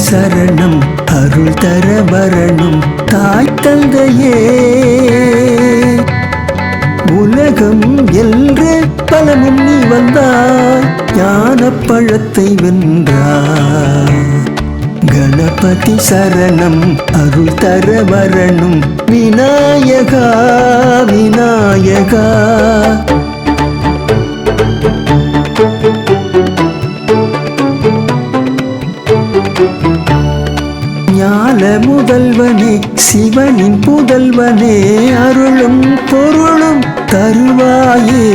சரணம் அருள் தர வரணும் தாய் தந்தையே. உலகம் என்ற பலமும் நீ வந்தாய் ஞான பழத்தை வென்றாய். கணபதி சரணம் அருள் தர வரணும் விநாயகா விநாயகா. ஞான முதல்வனே சிவனின் புதல்வனே அருளும் பொருளும் தருவாயே.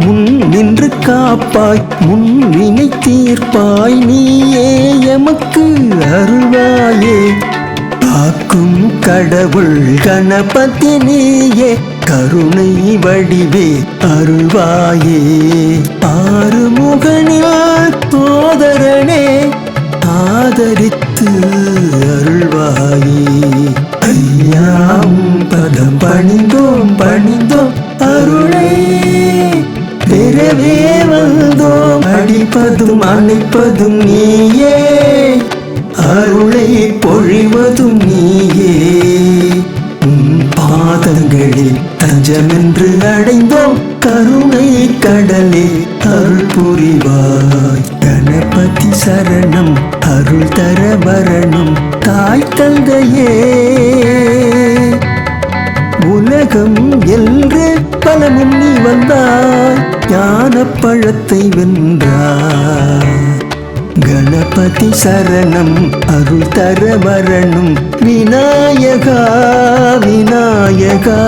முன் நின்று காப்பாய் முன்வினை தீர்ப்பாய் நீயே எமக்கு அருள்வாயே. காக்கும் கடவுள் கணபதி நீயே கருணை வடிவே அருள்வாயே. ஆறுமுகனில் சோதரனே ஆதரித்து அருள்வாயே. ஐயாம் பதம் பணிந்தோம் பணிந்தோம் அருளை பெறவே வந்தோம். அடிப்பதும் அணைப்பதும் நீயே அருளை பொழிவதும் நீயே. பாதங்களில் தஞ்சமென்று அடைந்தோம் கருணை கடலே அருள் புரிவாய். கணபதி சரணம் அருள் தர வரணும் தாய் தந்தையே. உலகம் என்ற பலமும் நீ வந்தாய் ஞான பழத்தை வென்றாய். கணபதி சரணம் அருள் தர வரணும் விநாயகா விநாயகா.